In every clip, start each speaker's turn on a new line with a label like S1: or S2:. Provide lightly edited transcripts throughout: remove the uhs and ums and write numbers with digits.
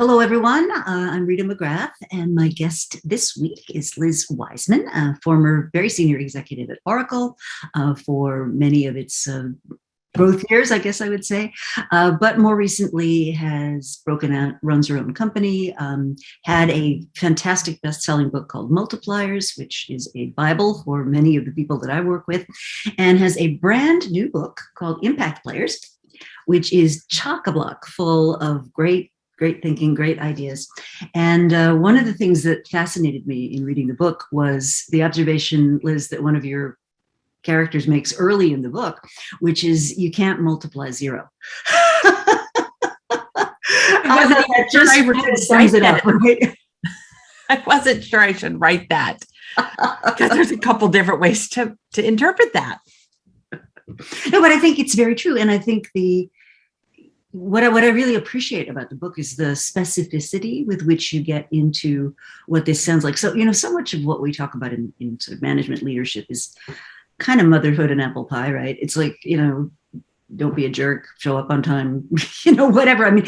S1: Hello, everyone. I'm Rita McGrath, and my guest this week is Liz Wiseman, a former very senior executive at Oracle for many of its growth years, I guess I would say, but more recently has broken out, runs her own company, had a fantastic best-selling book called Multipliers, which is a Bible for many of the people that I work with, and has a brand new book called Impact Players, which is chock-a-block full of great thinking, great ideas. And one of the things that fascinated me in reading the book was the observation, Liz, that one of your characters makes early in the book, which is you can't multiply zero.
S2: That just sums it up, right? I wasn't sure I should write that because there's a couple different ways to interpret that.
S1: No, but I think it's very true. And I think what I really appreciate about the book is the specificity with which you get into what this sounds like. So, so much of what we talk about in sort of management leadership is kind of motherhood and apple pie, right? It's like, don't be a jerk, show up on time, whatever. I mean,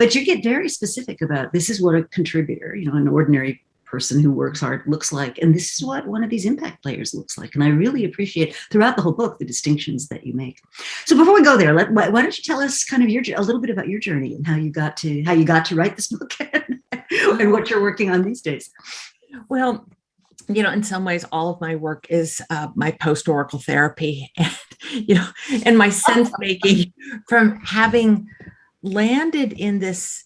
S1: but you get very specific about this is what a contributor, an ordinary person who works hard looks like. And this is what one of these impact players looks like. And I really appreciate throughout the whole book, the distinctions that you make. So before we go there, why don't you tell us kind of a little bit about your journey and how you got to write this book and what you're working on these days?
S2: Well, in some ways, all of my work is my post-Oracle therapy and my sense making from having landed in this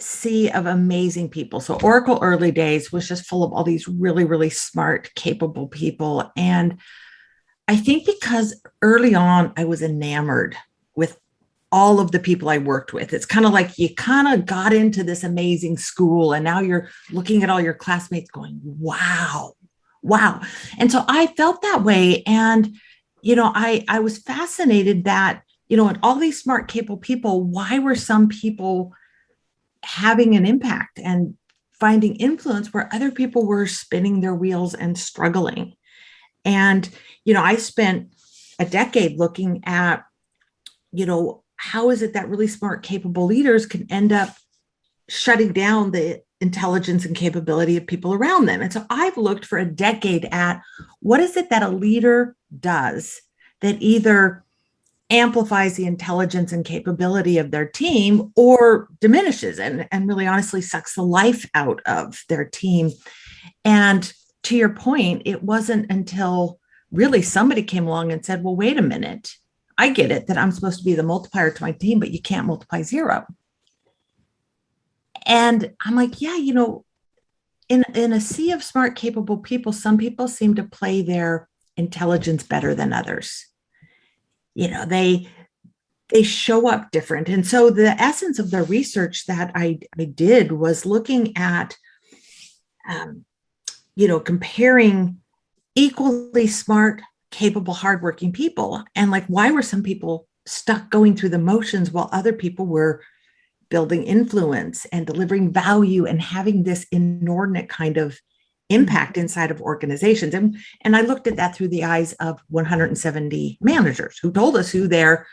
S2: sea of amazing people. So Oracle early days was just full of all these really, really smart, capable people. And I think because early on, I was enamored with all of the people I worked with. It's kind of like you kind of got into this amazing school and now you're looking at all your classmates going, wow. And so I felt that way. And, I was fascinated that, in all these smart, capable people, why were some people having an impact and finding influence where other people were spinning their wheels and struggling? And, I spent a decade looking at, how is it that really smart, capable leaders can end up shutting down the intelligence and capability of people around them? And so I've looked for a decade at what is it that a leader does that either amplifies the intelligence and capability of their team or diminishes and really honestly sucks the life out of their team. And to your point, it wasn't until really somebody came along and said, well, wait a minute. I get it that I'm supposed to be the multiplier to my team, but you can't multiply zero. And I'm like, yeah, in a sea of smart, capable people, some people seem to play their intelligence better than others. They show up different. And so the essence of the research that I did was looking at, comparing equally smart, capable, hardworking people. And like, why were some people stuck going through the motions while other people were building influence and delivering value and having this inordinate kind of impact inside of organizations? And I looked at that through the eyes of 170 managers who told us who their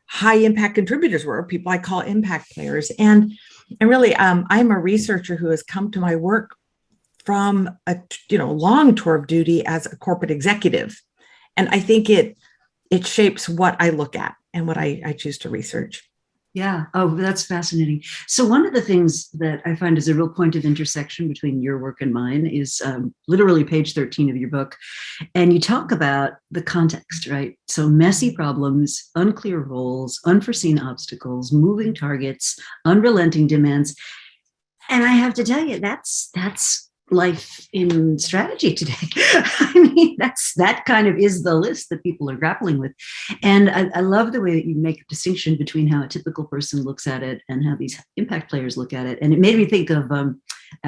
S2: high impact contributors were, people I call impact players. And really, I'm a researcher who has come to my work from a long tour of duty as a corporate executive. And I think it shapes what I look at and what I choose to research.
S1: Yeah. Oh, that's fascinating. So one of the things that I find is a real point of intersection between your work and mine is literally page 13 of your book. And you talk about the context, right? So messy problems, unclear roles, unforeseen obstacles, moving targets, unrelenting demands. And I have to tell you, that's life in strategy today. I mean, that kind of is the list that people are grappling with. And I love the way that you make a distinction between how a typical person looks at it and how these impact players look at it. And it made me think of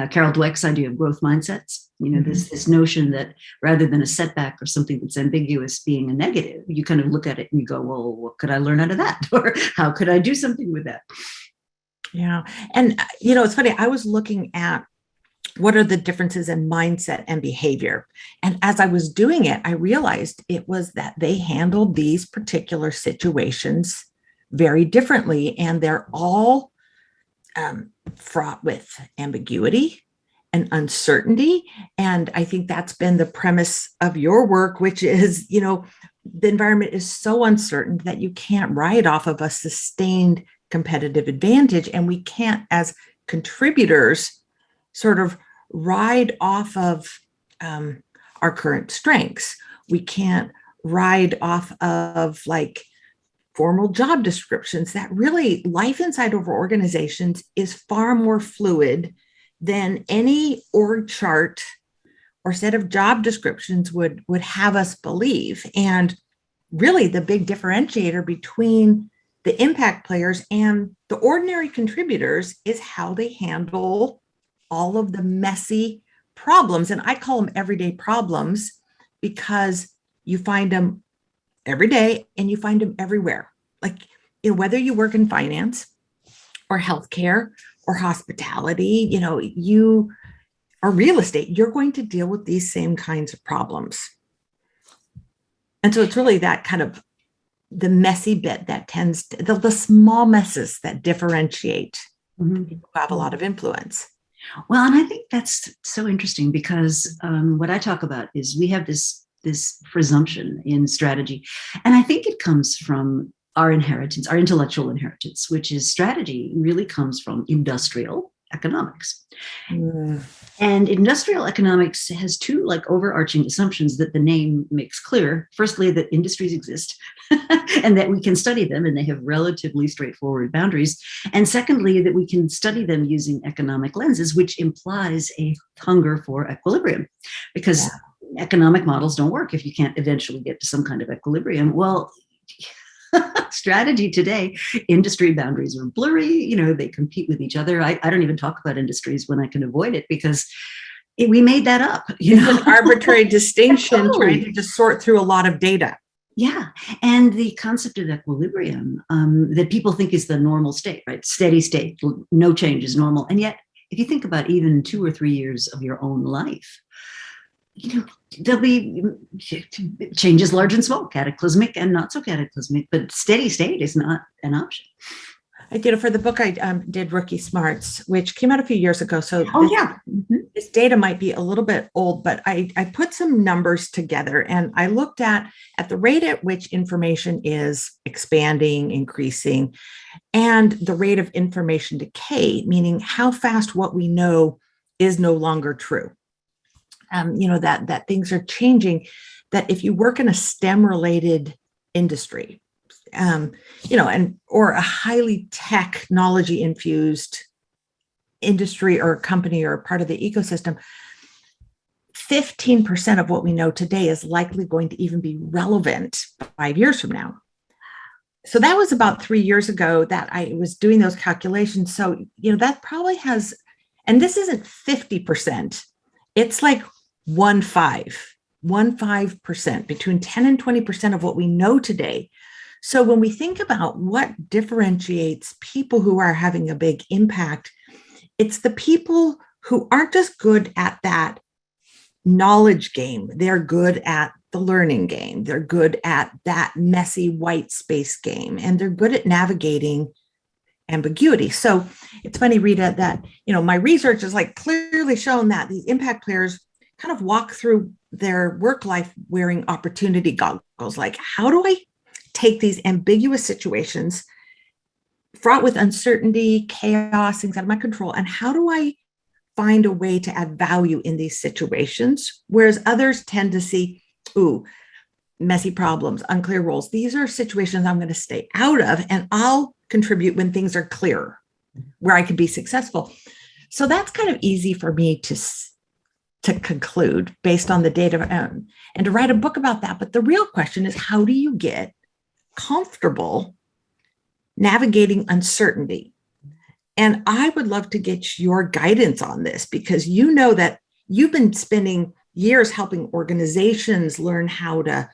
S1: Carol Dweck's idea of growth mindsets. This notion that rather than a setback or something that's ambiguous being a negative, you kind of look at it and you go, well, what could I learn out of that? Or how could I do something with that?
S2: Yeah. And, it's funny, I was looking at what are the differences in mindset and behavior? And as I was doing it, I realized it was that they handled these particular situations very differently. And they're all fraught with ambiguity and uncertainty. And I think that's been the premise of your work, which is, the environment is so uncertain that you can't ride off of a sustained competitive advantage. And we can't, as contributors, sort of ride off of our current strengths. We can't ride off of like formal job descriptions. That really, life inside of our organizations is far more fluid than any org chart or set of job descriptions would have us believe. And really the big differentiator between the impact players and the ordinary contributors is how they handle all of the messy problems. And I call them everyday problems because you find them every day and you find them everywhere. Like, whether you work in finance or healthcare or hospitality, you or real estate, you're going to deal with these same kinds of problems. And so it's really that kind of the messy bit that tends to, the small messes that differentiate people who have a lot of influence.
S1: Well, and I think that's so interesting because what I talk about is we have this presumption in strategy. And I think it comes from our inheritance, our intellectual inheritance, which is strategy really comes from industrial economics. And industrial economics has two overarching assumptions that the name makes clear. Firstly, that industries exist and that we can study them and they have relatively straightforward boundaries. And secondly, that we can study them using economic lenses, which implies a hunger for equilibrium, because economic models don't work if you can't eventually get to some kind of equilibrium. Well, strategy today, industry boundaries are blurry. They compete with each other. I don't even talk about industries when I can avoid it because we made that up.
S2: It's an arbitrary distinction trying to just sort through a lot of data.
S1: Yeah. And the concept of equilibrium that people think is the normal state, right? Steady state, no change is normal. And yet, if you think about even 2 or 3 years of your own life, there'll be changes large and small, cataclysmic and not so cataclysmic, but steady state is not an option.
S2: I did it for the book I did, Rookie Smarts, which came out a few years ago. So this data might be a little bit old, but I put some numbers together and I looked at the rate at which information is expanding, increasing, and the rate of information decay, meaning how fast what we know is no longer true. That things are changing, that if you work in a STEM related industry, or a highly technology infused industry or company or part of the ecosystem, 15% of what we know today is likely going to even be relevant 5 years from now. So that was about 3 years ago that I was doing those calculations. So, that probably has, and this isn't 50%, it's like 15%, between 10 and 20% of what we know today. So when we think about what differentiates people who are having a big impact, it's the people who aren't just good at that knowledge game. They're good at the learning game. They're good at that messy white space game, and they're good at navigating ambiguity. So it's funny, Rita, that, my research is clearly shown that these impact players kind of walk through their work life wearing opportunity goggles. Like, how do I take these ambiguous situations fraught with uncertainty, chaos, things out of my control, and how do I find a way to add value in these situations? Whereas others tend to see, messy problems, unclear roles. These are situations I'm going to stay out of, and I'll contribute when things are clear, where I could be successful. So that's kind of easy for me to conclude based on the data and to write a book about that. But the real question is, how do you get comfortable navigating uncertainty? And I would love to get your guidance on this, because that you've been spending years helping organizations learn how to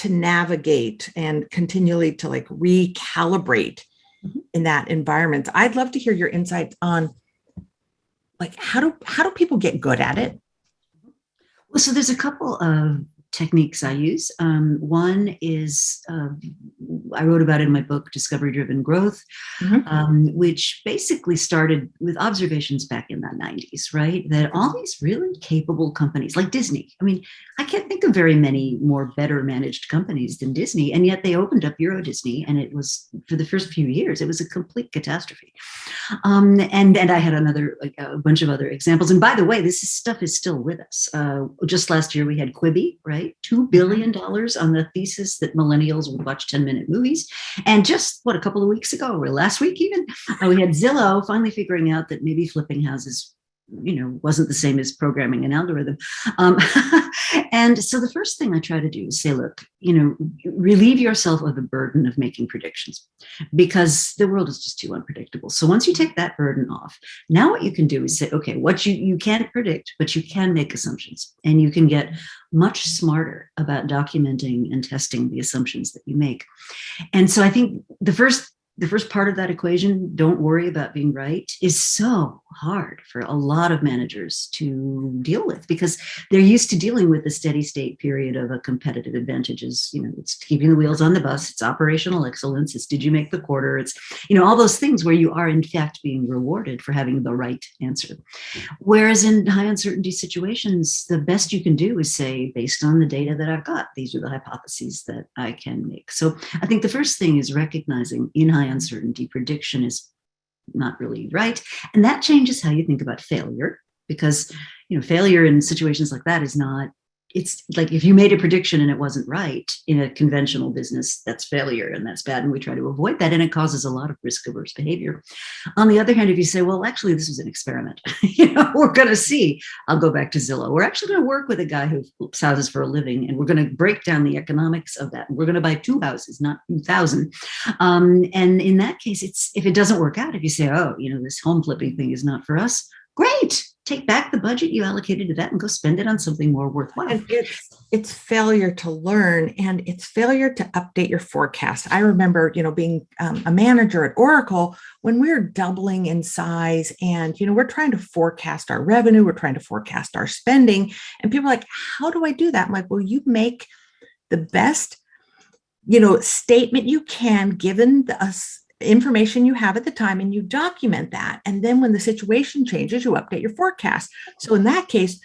S2: navigate and continually to recalibrate in that environment. I'd love to hear your insights on how do people get good at it?
S1: Well, so there's a couple of techniques I use. One is, I wrote about it in my book, Discovery Driven Growth, which basically started with observations back in the 90s, right? That all these really capable companies like Disney, I mean, I can't think of very many more better managed companies than Disney. And yet they opened up Euro Disney, and it was, for the first few years, it was a complete catastrophe. And I had a bunch of other examples. And by the way, this stuff is still with us. Just last year, we had Quibi, right? $2 billion on the thesis that millennials would watch 10-minute movies. And just, a couple of weeks ago, or last week even, we had Zillow finally figuring out that maybe flipping houses wasn't the same as programming an algorithm. And so the first thing I try to do is say, look, relieve yourself of the burden of making predictions, because the world is just too unpredictable. So once you take that burden off, now what you can do is say, okay, what you can't predict, but you can make assumptions, and you can get much smarter about documenting and testing the assumptions that you make. And so I think the first part of that equation, don't worry about being right, is so hard for a lot of managers to deal with, because they're used to dealing with the steady state period of a competitive advantage. It's keeping the wheels on the bus, it's operational excellence, it's did you make the quarter, it's, all those things where you are in fact being rewarded for having the right answer. Whereas in high uncertainty situations, the best you can do is say, based on the data that I've got, these are the hypotheses that I can make. So I think the first thing is recognizing in high uncertainty, prediction is not really right. And that changes how you think about failure, because, failure in situations like that is not, it's like if you made a prediction and it wasn't right in a conventional business, that's failure, and that's bad. And we try to avoid that. And it causes a lot of risk averse behavior. On the other hand, if you say, well, actually, this was an experiment, we're going to see, I'll go back to Zillow. We're actually going to work with a guy who flips houses for a living, and we're going to break down the economics of that. We're going to buy 2 houses, not 2,000. And in that case, if it doesn't work out, if you say, oh, this home flipping thing is not for us, great. Take back the budget you allocated to that and go spend it on something more worthwhile.
S2: And it's failure to learn, and it's failure to update your forecast. I remember, being a manager at Oracle when we were doubling in size, and, we're trying to forecast our revenue, we're trying to forecast our spending, and people are like, how do I do that? I'm like, well, you make the best, statement you can given us information you have at the time, and you document that. And then when the situation changes, you update your forecast. So in that case,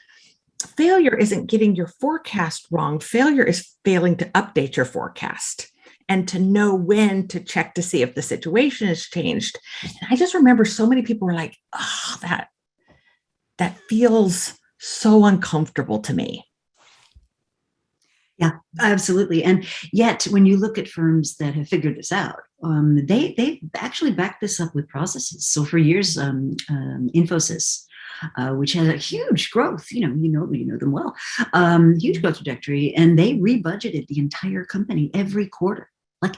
S2: failure isn't getting your forecast wrong. Failure is failing to update your forecast and to know when to check to see if the situation has changed. And I just remember so many people were like, oh, that feels so uncomfortable to me.
S1: Yeah, absolutely. And yet, when you look at firms that have figured this out, they actually back this up with processes. So for years, Infosys, which had a huge growth, you know them well, huge growth trajectory, and they rebudgeted the entire company every quarter. I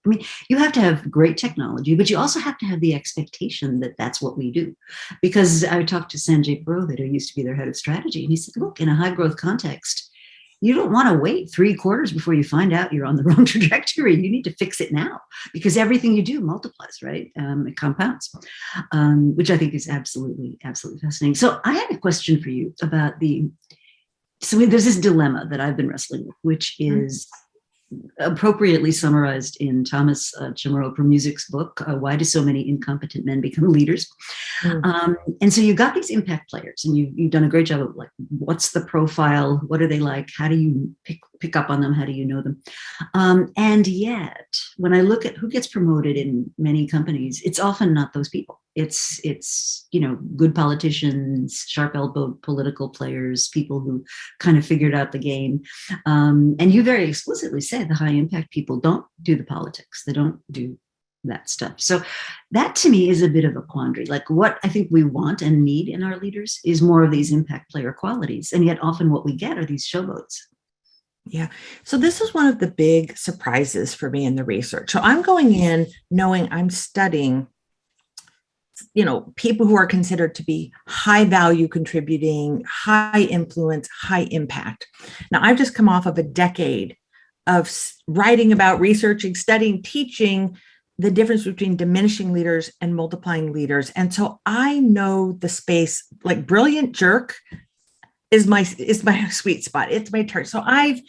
S1: mean, you have to have great technology, but you also have to have the expectation that that's what we do. Because I talked to Sanjay Purohit, who used to be their head of strategy, and he said, look, in a high growth context, you don't want to wait 3 quarters before you find out you're on the wrong trajectory. You need to fix it now, because everything you do multiplies, right? It compounds, which I think is absolutely, absolutely fascinating. So I had a question for you about so there's this dilemma that I've been wrestling with, which is appropriately summarized in Thomas Chamorro Music's book, Why Do So Many Incompetent Men Become Leaders? And so you've got these impact players, and you've done a great job of like, what's the profile? What are they like? How do you pick up on them? How do you know them? And yet, when I look at who gets promoted in many companies, it's often not those people. It's good politicians, sharp-elbowed political players, people who kind of figured out the game. And you very explicitly say the high-impact people don't do the politics. They don't do that stuff. So that to me is a bit of a quandary. Like, what I think we want and need in our leaders is more of these impact player qualities. And yet often what we get are these showboats.
S2: Yeah. So this is one of the big surprises for me in the research. So I'm going in knowing I'm studying, people who are considered to be high value contributing, high influence, high impact. Now, I've just come off of a decade of writing about, researching, studying, teaching the difference between diminishing leaders and multiplying leaders. And so I know the space like brilliant jerk is my sweet spot. It's my turn. So I've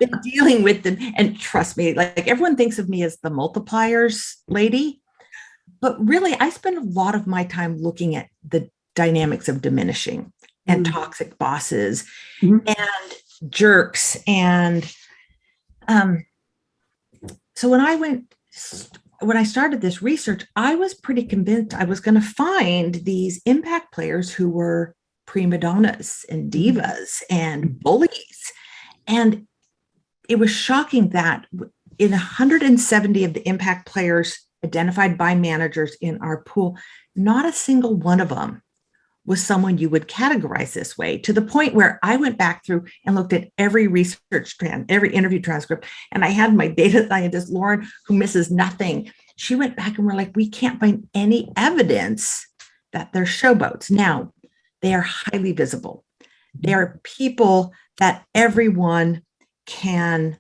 S2: been dealing with them, and trust me, like everyone thinks of me as the multipliers lady, but really I spend a lot of my time looking at the dynamics of diminishing and toxic bosses and jerks. And so when I started this research, I was pretty convinced I was going to find these impact players who were prima donnas and divas and bullies. And it was shocking that in 170 of the impact players identified by managers in our pool, not a single one of them was someone you would categorize this way, to the point where I went back through and looked at every every interview transcript. And I had my data scientist, Lauren, who misses nothing. She went back and we're like, we can't find any evidence that they're showboats. Now, they are highly visible. They are people that everyone can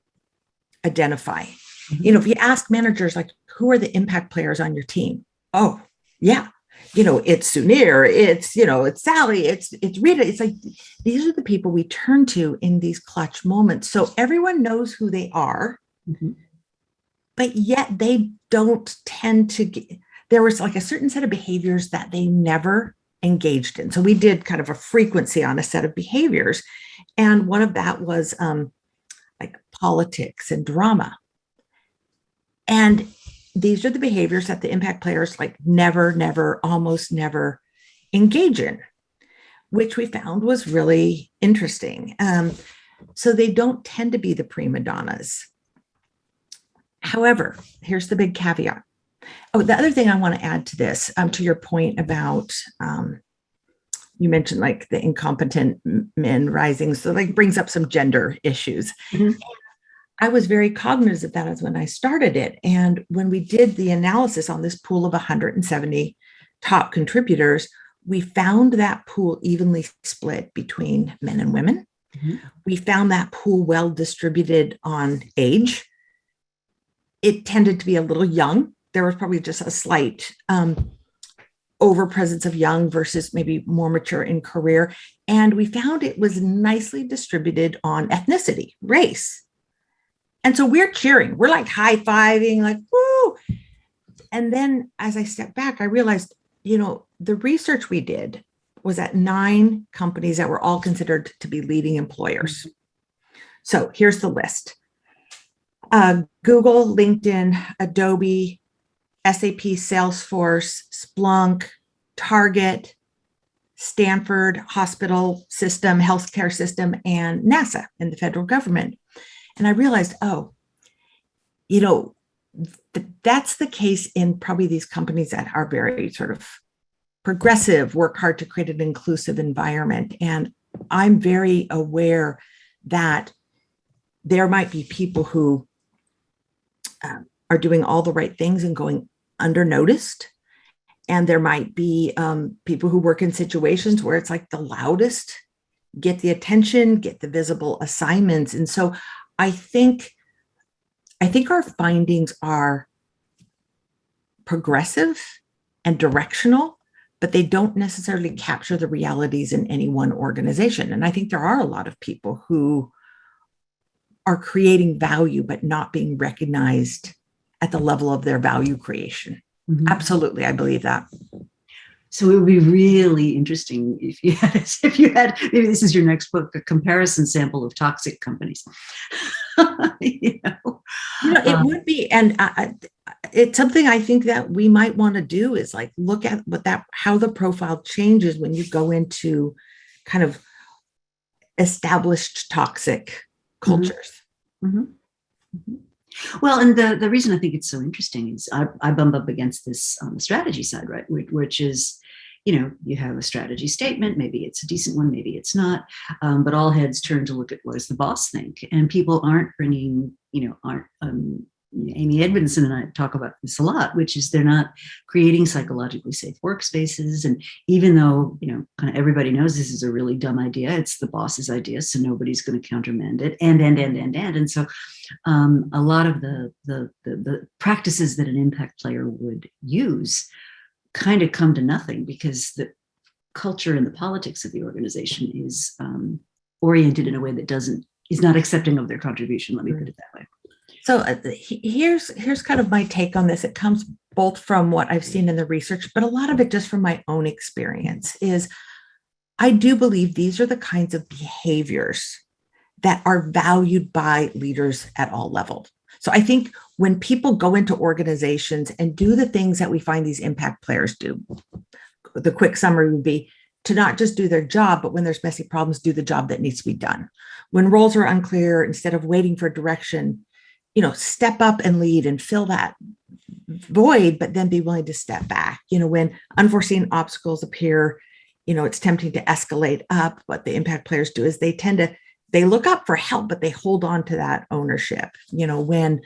S2: identify. If you ask managers, like, who are the impact players on your team? Oh, yeah. It's Sunir, it's Sally, it's Rita. It's like, these are the people we turn to in these clutch moments. So everyone knows who they are, but yet they don't tend to there was like a certain set of behaviors that they never engaged in. So we did kind of a frequency on a set of behaviors. And one of that was like politics and drama. And these are the behaviors that the impact players like never, almost never engage in, which we found was really interesting. So they don't tend to be the prima donnas. However, here's the big caveat. Oh, the other thing I want to add to this, to your point about, you mentioned like the incompetent men rising, so like brings up some gender issues. I was very cognizant of that as when I started it. And when we did the analysis on this pool of 170 top contributors, we found that pool evenly split between men and women. We found that pool well distributed on age. It tended to be a little young. There was probably just a slight overpresence of young versus maybe more mature in career. And we found it was nicely distributed on ethnicity, race. And so we're cheering, we're like high-fiving, like, woo. And then as I stepped back, I realized, the research we did was at 9 companies that were all considered to be leading employers. So here's the list. Google, LinkedIn, Adobe, SAP, Salesforce, Splunk, Target, Stanford Hospital System, healthcare system, and NASA in the federal government. And I realized, that's the case in probably these companies that are very sort of progressive, work hard to create an inclusive environment. And I'm very aware that there might be people who are doing all the right things and going undernoticed. And there might be people who work in situations where it's like the loudest get the attention, get the visible assignments. And so I think our findings are progressive and directional, but they don't necessarily capture the realities in any one organization. And I think there are a lot of people who are creating value, but not being recognized at the level of their value creation. Absolutely, I believe that.
S1: So it would be really interesting if you had, maybe this is your next book, a comparison sample of toxic companies.
S2: It would be, and it's something I think that we might want to do is like look at how the profile changes when you go into kind of established toxic cultures.
S1: Well, and the reason I think it's so interesting is I bump up against this on the strategy side, right? Which is, you have a strategy statement, maybe it's a decent one, maybe it's not, but all heads turn to look at what does the boss think, and people aren't bringing, Amy Edmondson and I talk about this a lot, which is they're not creating psychologically safe workspaces. And even though, kind of everybody knows this is a really dumb idea, it's the boss's idea, so nobody's going to countermand it. And so a lot of the practices that an impact player would use kind of come to nothing because the culture and the politics of the organization is oriented in a way that is not accepting of their contribution. Let me put it that way.
S2: So here's kind of my take on this. It comes both from what I've seen in the research, but a lot of it just from my own experience is I do believe these are the kinds of behaviors that are valued by leaders at all levels. So I think when people go into organizations and do the things that we find these impact players do, the quick summary would be to not just do their job, but when there's messy problems, do the job that needs to be done. When roles are unclear, instead of waiting for direction, step up and lead and fill that void, but then be willing to step back. When unforeseen obstacles appear, it's tempting to escalate up. What the impact players do is they look up for help, but they hold on to that ownership. When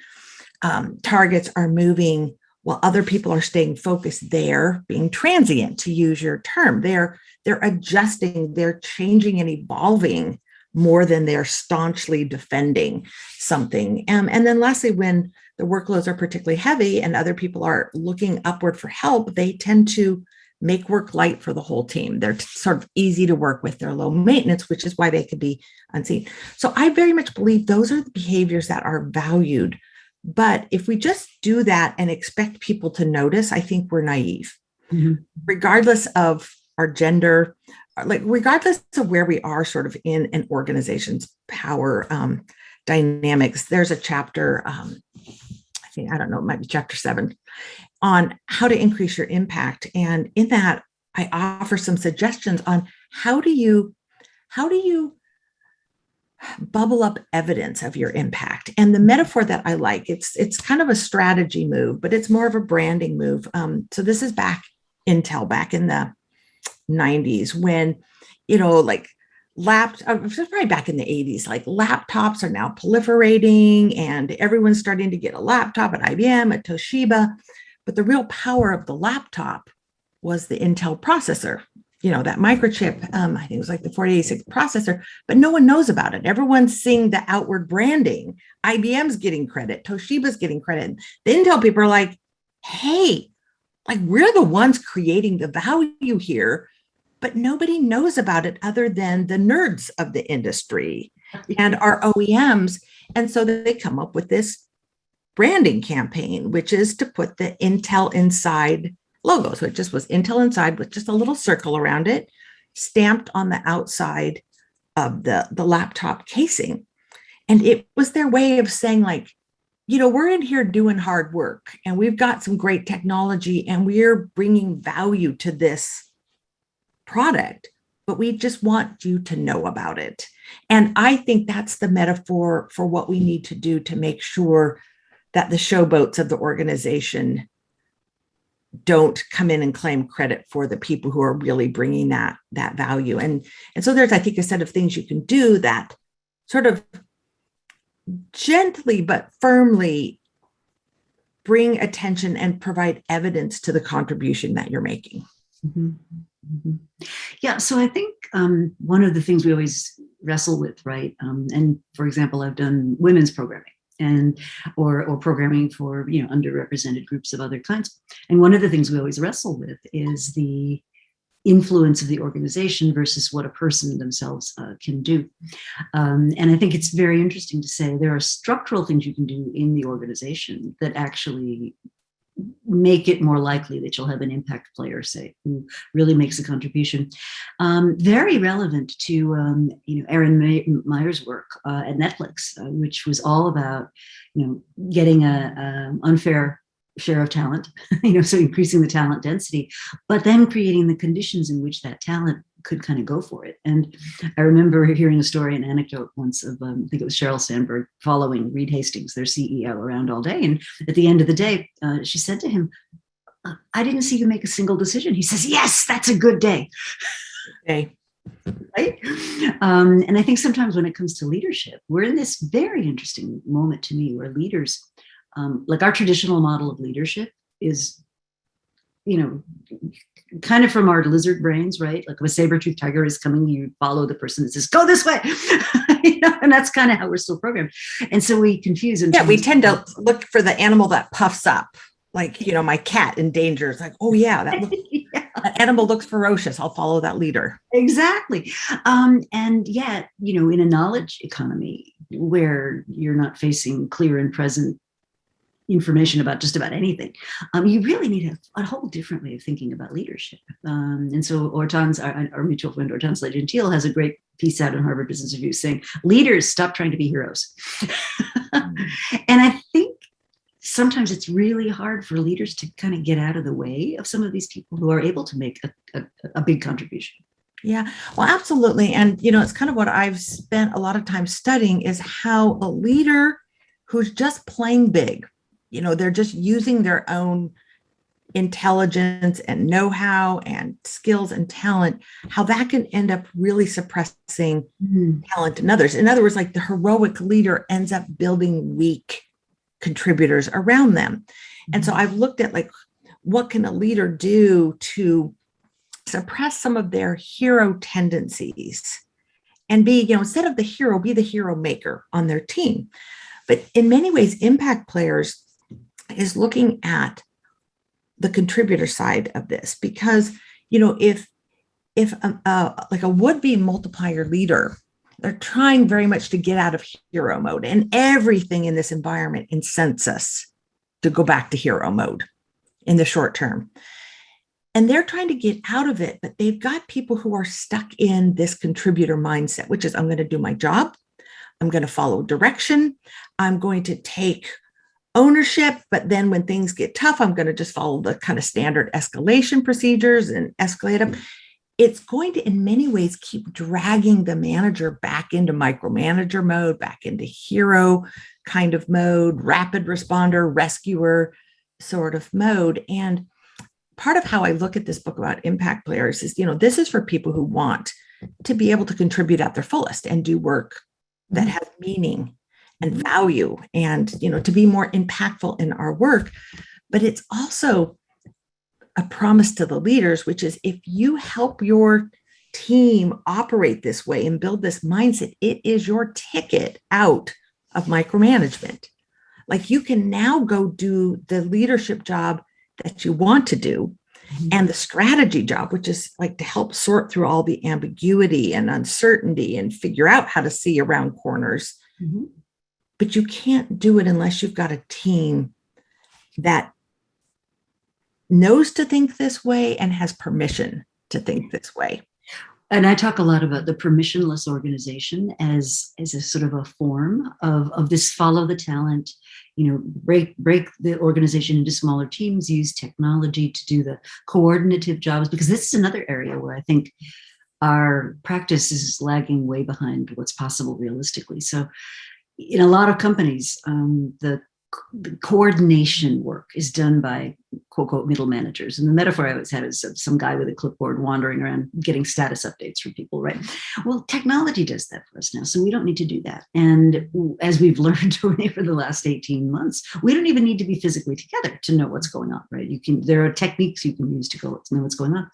S2: targets are moving while other people are staying focused, they're being transient, to use your term. They're adjusting, they're changing and evolving more than they're staunchly defending something. And then lastly, when the workloads are particularly heavy and other people are looking upward for help, they tend to make work light for the whole team. They're sort of easy to work with. They're low maintenance, which is why they could be unseen. So I very much believe those are the behaviors that are valued. But if we just do that and expect people to notice, I think we're naive. Mm-hmm. Regardless of our gender, regardless of where we are sort of in an organization's power dynamics, there's a chapter, I don't know, it might be chapter 7, on how to increase your impact. And in that, I offer some suggestions on how do you bubble up evidence of your impact. And the metaphor that I like, it's kind of a strategy move, but it's more of a branding move. So this is back in the 90s when, probably back in the 80s, like laptops are now proliferating and everyone's starting to get a laptop at IBM, at Toshiba. But the real power of the laptop was the Intel processor, that microchip, I think it was like the 4086 processor, but no one knows about it. Everyone's seeing the outward branding. IBM's getting credit, Toshiba's getting credit. The Intel people are like, hey, we're the ones creating the value here, but nobody knows about it other than the nerds of the industry and our OEMs. And so they come up with this branding campaign, which is to put the Intel Inside logo. So it just was Intel Inside with just a little circle around it, stamped on the outside of the laptop casing. And it was their way of saying, we're in here doing hard work and we've got some great technology and we're bringing value to this product, but we just want you to know about it. And I think that's the metaphor for what we need to do to make sure that the showboats of the organization don't come in and claim credit for the people who are really bringing that value. And so there's, I think, a set of things you can do that sort of gently but firmly bring attention and provide evidence to the contribution that you're making.
S1: Mm-hmm. Mm-hmm. Yeah, so I think one of the things we always wrestle with, right? And for example, I've done women's programming or programming for underrepresented groups of other kinds. And one of the things we always wrestle with is the influence of the organization versus what a person themselves can do. And I think it's very interesting to say there are structural things you can do in the organization that actually make it more likely that you'll have an impact player, say, who really makes a contribution. Very relevant to Erin Meyer's work at Netflix, which was all about getting a unfair share of talent, so increasing the talent density, but then creating the conditions in which that talent could kind of go for it. And I remember hearing a story, an anecdote once of, I think it was Sheryl Sandberg following Reed Hastings, their CEO, around all day. And at the end of the day, she said to him, I didn't see you make a single decision. He says, yes, that's a good day.
S2: Okay.
S1: Right? And I think sometimes when it comes to leadership, we're in this very interesting moment to me where leaders, like our traditional model of leadership is, kind of from our lizard brains, right? Like if a saber-toothed tiger is coming, you follow the person that says, go this way. And that's kind of how we're still programmed. And so we confuse.
S2: We tend to look for the animal that puffs up. Like, my cat in danger is like, oh yeah, that looks, An animal looks ferocious. I'll follow that leader.
S1: Exactly. And yet, in a knowledge economy where you're not facing clear and present information about just about anything, you really need a whole different way of thinking about leadership. And so our mutual friend Ortan Slade-Gentile has a great piece out in Harvard Business Review saying, leaders, stop trying to be heroes. And I think sometimes it's really hard for leaders to kind of get out of the way of some of these people who are able to make a big contribution.
S2: Yeah, well, absolutely. And, it's kind of what I've spent a lot of time studying is how a leader who's just playing big, they're just using their own intelligence and know-how and skills and talent, how that can end up really suppressing talent in others. In other words, like the heroic leader ends up building weak contributors around them. And so I've looked at what can a leader do to suppress some of their hero tendencies and be, instead of the hero, be the hero maker on their team. But in many ways, impact players is looking at the contributor side of this, because, if a would-be multiplier leader, they're trying very much to get out of hero mode, and everything in this environment incents us to go back to hero mode in the short term. And they're trying to get out of it, but they've got people who are stuck in this contributor mindset, which is, I'm going to do my job. I'm going to follow direction. I'm going to take ownership. But then when things get tough, I'm going to just follow the kind of standard escalation procedures and escalate them. It's going to, in many ways, keep dragging the manager back into micromanager mode, back into hero kind of mode, rapid responder, rescuer sort of mode. And part of how I look at this book about impact players is, this is for people who want to be able to contribute at their fullest and do work that has meaning and value and, to be more impactful in our work. But it's also a promise to the leaders, which is if you help your team operate this way and build this mindset, it is your ticket out of micromanagement. Like you can now go do the leadership job that you want to do and the strategy job, which is like to help sort through all the ambiguity and uncertainty and figure out how to see around corners. But you can't do it unless you've got a team that knows to think this way and has permission to think this way.
S1: And I talk a lot about the permissionless organization as a sort of a form of this follow the talent, break the organization into smaller teams, use technology to do the coordinative jobs, because this is another area where I think our practice is lagging way behind what's possible realistically. So in a lot of companies, the coordination work is done by quote, quote, middle managers. And the metaphor I always had is some guy with a clipboard wandering around getting status updates from people, right? Well, technology does that for us now, so we don't need to do that. And as we've learned over the last 18 months, we don't even need to be physically together to know what's going on, right? There are techniques you can use to know what's going on.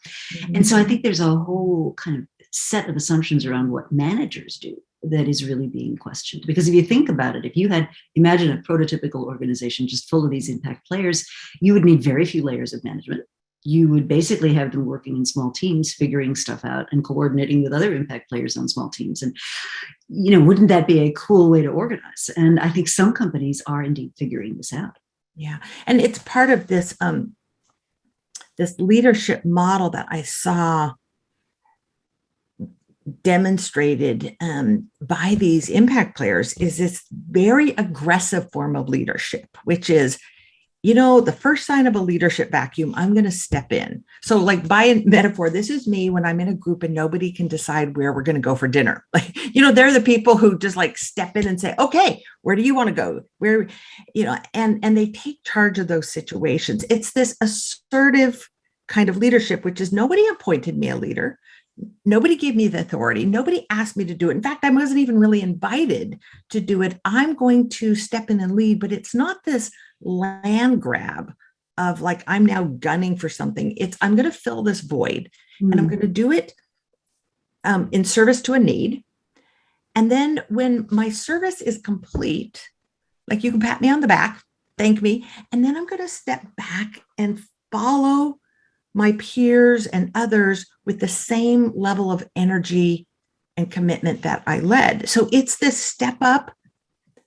S1: And so I think there's a whole kind of set of assumptions around what managers do that is really being questioned. Because if you think about it, if you imagine a prototypical organization just full of these impact players, you would need very few layers of management. You would basically have them working in small teams, figuring stuff out and coordinating with other impact players on small teams. And, wouldn't that be a cool way to organize? And I think some companies are indeed figuring this out.
S2: Yeah. And it's part of this, this leadership model that I saw demonstrated by these impact players is this very aggressive form of leadership, which is, the first sign of a leadership vacuum, I'm going to step in. So like by metaphor, this is me when I'm in a group and nobody can decide where we're going to go for dinner. Like, they're the people who just like step in and say, okay, where do you want to go? Where, and they take charge of those situations. It's this assertive kind of leadership, which is nobody appointed me a leader. Nobody gave me the authority. Nobody asked me to do it. In fact, I wasn't even really invited to do it. I'm going to step in and lead, but it's not this land grab of like, I'm now gunning for something. I'm going to fill this void and I'm going to do it in service to a need. And then when my service is complete, like you can pat me on the back, thank me. And then I'm going to step back and follow my peers and others with the same level of energy and commitment that I led. So it's this step up,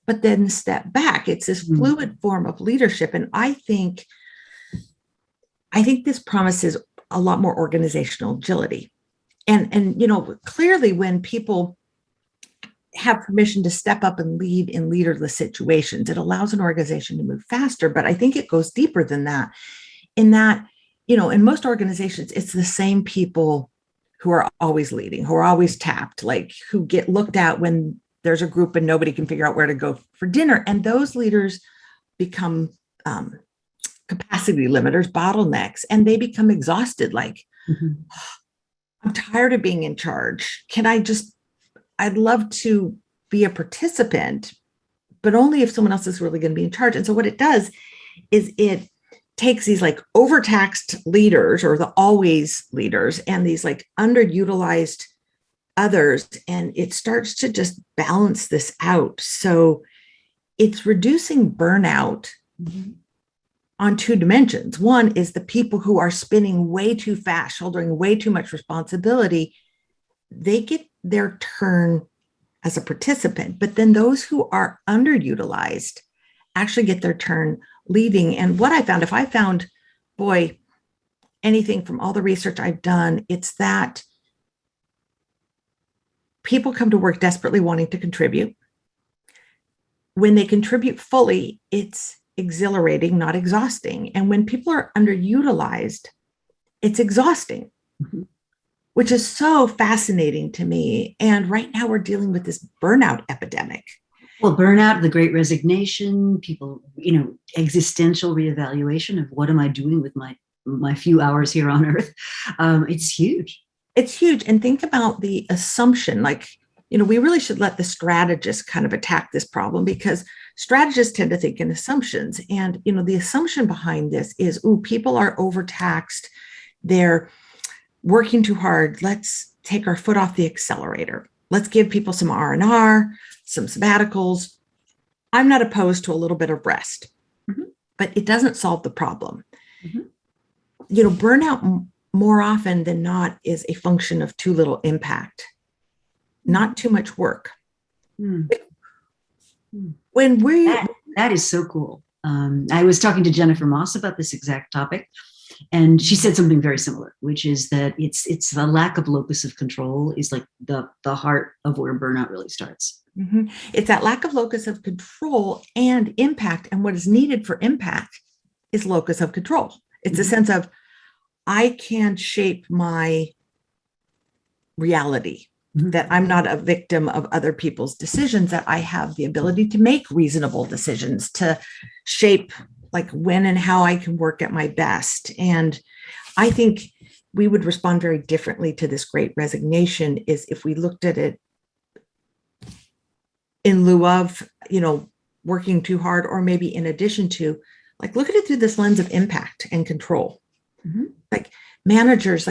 S2: but then step back. It's this fluid form of leadership. And I think this promises a lot more organizational agility. And clearly when people have permission to step up and lead in leaderless situations, it allows an organization to move faster. But I think it goes deeper than that, in that, in most organizations, it's the same people who are always leading, who are always tapped, like who get looked at when there's a group and nobody can figure out where to go for dinner. And those leaders become capacity limiters, bottlenecks, and they become exhausted. Like, I'm tired of being in charge. I'd love to be a participant, but only if someone else is really going to be in charge. And so what it does is it takes these like overtaxed leaders, or the always leaders, and these like underutilized others, and it starts to just balance this out. So it's reducing burnout on two dimensions. One is the people who are spinning way too fast, shouldering way too much responsibility. They get their turn as a participant, but then those who are underutilized actually get their turn leading. And what if I found, anything from all the research I've done, it's that people come to work desperately wanting to contribute. When they contribute fully, it's exhilarating, not exhausting. And when people are underutilized, it's exhausting, which is so fascinating to me. And right now we're dealing with this burnout epidemic.
S1: Well, burnout, the great resignation, people, existential reevaluation of what am I doing with my few hours here on earth. It's huge.
S2: It's huge. And think about the assumption, we really should let the strategists kind of attack this problem, because strategists tend to think in assumptions. And, the assumption behind this is, people are overtaxed. They're working too hard. Let's take our foot off the accelerator. Let's give people some R&R, some sabbaticals. I'm not opposed to a little bit of rest, but it doesn't solve the problem. Burnout more often than not is a function of too little impact, not too much work. When
S1: that is so cool. I was talking to Jennifer Moss about this exact topic, and she said something very similar, which is that it's the lack of locus of control is like the heart of where burnout really starts.
S2: It's that lack of locus of control and impact. And what is needed for impact is locus of control. It's a sense of, I can shape my reality, that I'm not a victim of other people's decisions, that I have the ability to make reasonable decisions, to shape like when and how I can work at my best. And I think we would respond very differently to this great resignation is if we looked at it in lieu of, working too hard, or maybe in addition to, look at it through this lens of impact and control. Like managers,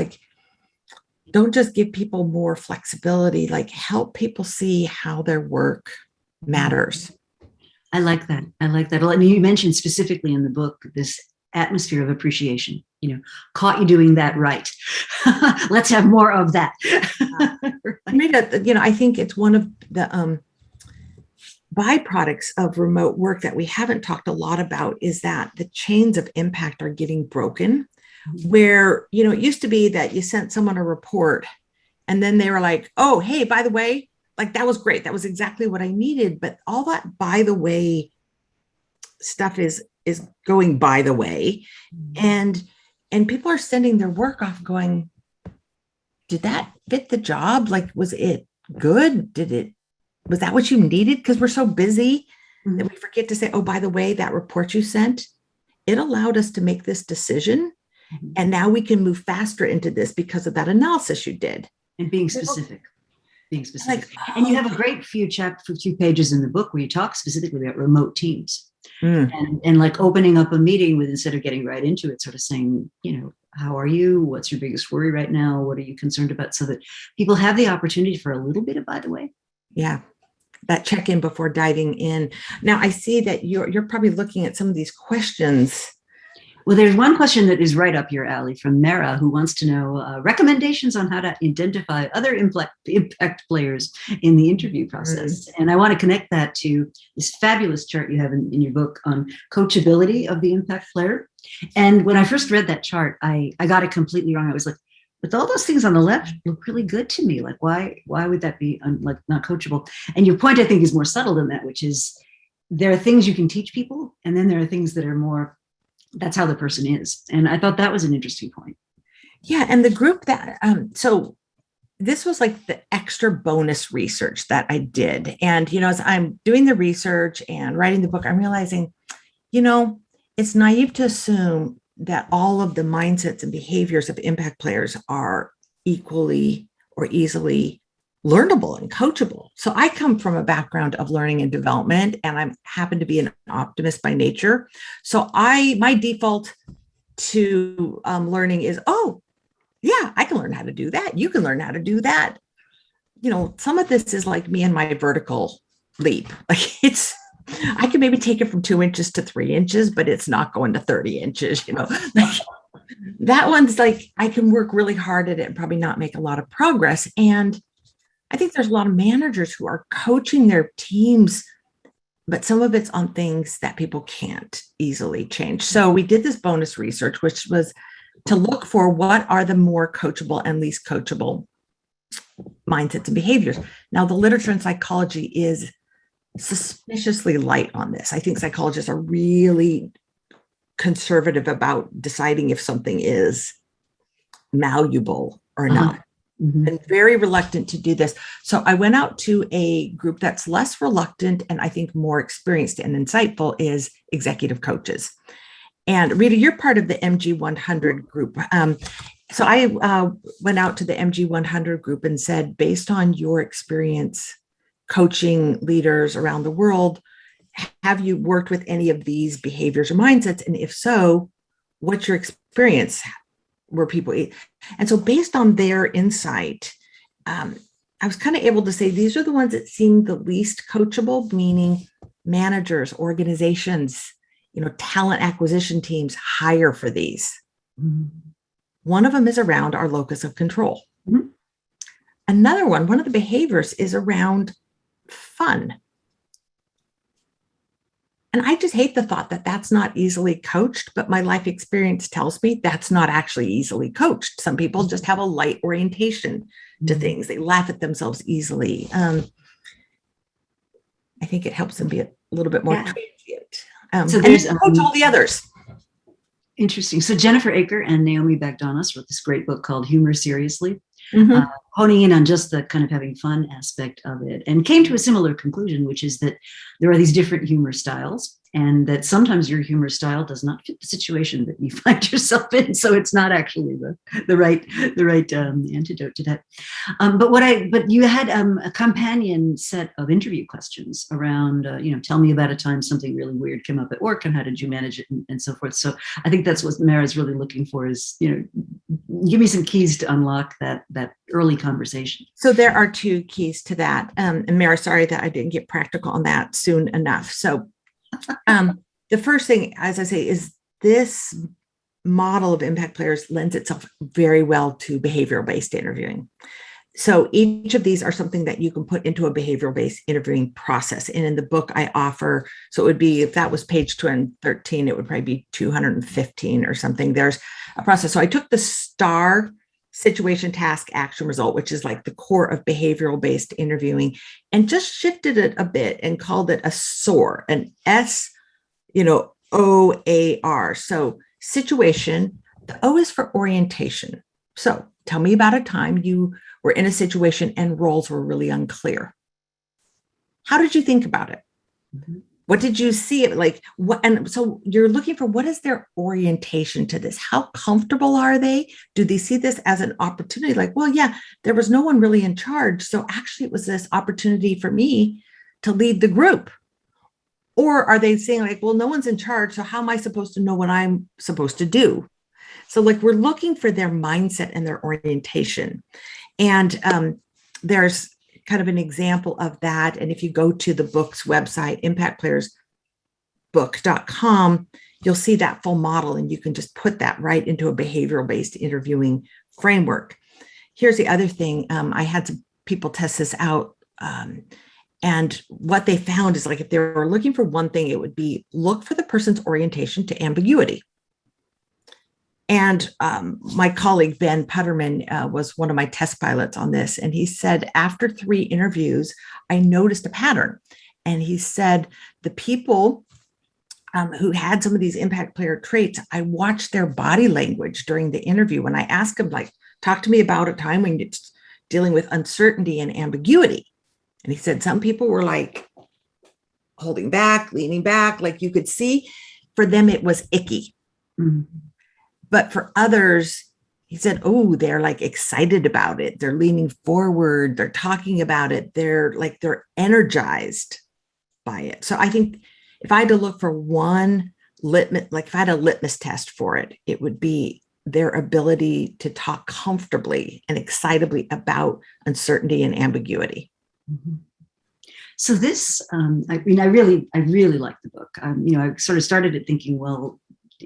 S2: don't just give people more flexibility, help people see how their work matters.
S1: I like that. I mean, you mentioned specifically in the book, this atmosphere of appreciation, caught you doing that right. Let's have more of that.
S2: I think it's one of the byproducts of remote work that we haven't talked a lot about is that the chains of impact are getting broken, where, it used to be that you sent someone a report and then they were like, oh, hey, by the way, that was great. That was exactly what I needed. But all that by the way stuff is going by the way. And people are sending their work off going, did that fit the job? Was it good? Was that what you needed? Because we're so busy that we forget to say, oh, by the way, that report you sent, it allowed us to make this decision. And now we can move faster into this because of that analysis you did.
S1: And being specific. And you have a great few pages in the book where you talk specifically about remote teams and opening up a meeting with, instead of getting right into it, sort of saying, how are you? What's your biggest worry right now? What are you concerned about? So that people have the opportunity for a little bit of, by the way.
S2: Yeah. That check-in before diving in. Now I see that you're probably looking at some of these questions
S1: Well, there's one question that is right up your alley from Mara, who wants to know recommendations on how to identify other impact players in the interview process. And I want to connect that to this fabulous chart you have in your book on coachability of the impact player. And when I first read that chart, I got it completely wrong. I was like, but all those things on the left look really good to me. Like, why would that be like not coachable? And your point, I think, is more subtle than that, which is there are things you can teach people, and then there are things that are more, that's how the person is. And I thought that was an interesting point.
S2: Yeah. And the group that, so this was like the extra bonus research that I did. And, as I'm doing the research and writing the book, I'm realizing, it's naive to assume that all of the mindsets and behaviors of impact players are equally or easily learnable and coachable. So I come from a background of learning and development, and I happen to be an optimist by nature. So my default to learning is, oh, yeah, I can learn how to do that. You can learn how to do that. Some of this is like me and my vertical leap. Like I can maybe take it from 2 inches to 3 inches, but it's not going to 30 inches, like that one's like, I can work really hard at it and probably not make a lot of progress. And I think there's a lot of managers who are coaching their teams, but some of it's on things that people can't easily change. So we did this bonus research, which was to look for what are the more coachable and least coachable mindsets and behaviors. Now, the literature in psychology is suspiciously light on this. I think psychologists are really conservative about deciding if something is malleable or not. Mm-hmm. And very reluctant to do this. So I went out to a group that's less reluctant and I think more experienced and insightful is executive coaches. And Rita, you're part of the MG100 group. So I went out to the MG100 group and said, based on your experience coaching leaders around the world, have you worked with any of these behaviors or mindsets? And if so, what's your experience? Were people, and so based on their insight, I was kind of able to say these are the ones that seem the least coachable, meaning managers, organizations, talent acquisition teams hire for these. Mm-hmm. One of them is around our locus of control. Mm-hmm. Another one of the behaviors is around fun. And I just hate the thought that that's not easily coached, but my life experience tells me that's not actually easily coached. Some people just have a light orientation to things. They laugh at themselves easily. I think it helps them be a little bit more transient. So there's coach all the others.
S1: Interesting. So Jennifer Aker and Naomi Bagdonas wrote this great book called Humor Seriously, honing in on just the kind of having fun aspect of it, and came to a similar conclusion, which is that there are these different humor styles, and that sometimes your humor style does not fit the situation that you find yourself in. So it's not actually the right antidote to that. But you had a companion set of interview questions around, tell me about a time something really weird came up at work and how did you manage it and so forth. So I think that's what Mara's really looking for is, give me some keys to unlock that early conversation.
S2: So there are 2 keys to that. And Mara, sorry that I didn't get practical on that soon enough. So the first thing, as I say, is this model of impact players lends itself very well to behavioral-based interviewing. So each of these are something that you can put into a behavioral-based interviewing process. And in the book I offer, so it would be, if that was page 213, it would probably be 215 or something. There's a process. So I took the STAR, situation, task, action, result, which is like the core of behavioral-based interviewing, and just shifted it a bit and called it a SOAR, an SOAR. So situation, the O is for orientation. So tell me about a time you were in a situation and roles were really unclear. How did you think about it? Mm-hmm. What did you see it like? What, and so you're looking for what is their orientation to this? How comfortable are they? Do they see this as an opportunity? Like, well, yeah, there was no one really in charge. So actually it was this opportunity for me to lead the group. Or are they saying like, well, no one's in charge. So how am I supposed to know what I'm supposed to do? So like we're looking for their mindset and their orientation. And there's kind of an example of that. And if you go to the book's website, impactplayersbook.com, you'll see that full model, and you can just put that right into a behavioral-based interviewing framework. Here's the other thing. I had some people test this out. And what they found is, like, if they were looking for one thing, it would be look for the person's orientation to ambiguity. And my colleague, Ben Putterman, was one of my test pilots on this. And he said, after 3 interviews, I noticed a pattern. And he said, the people who had some of these impact player traits, I watched their body language during the interview. When I asked them, like, talk to me about a time when you're dealing with uncertainty and ambiguity. And he said, some people were like holding back, leaning back, like you could see for them, it was icky. Mm-hmm. But for others, he said, oh, they're like excited about it. They're leaning forward. They're talking about it. They're energized by it. So I think if I had to look for one litmus, like if I had a litmus test for it, it would be their ability to talk comfortably and excitably about uncertainty and ambiguity.
S1: Mm-hmm. So this, I really like the book. I sort of started it thinking, well,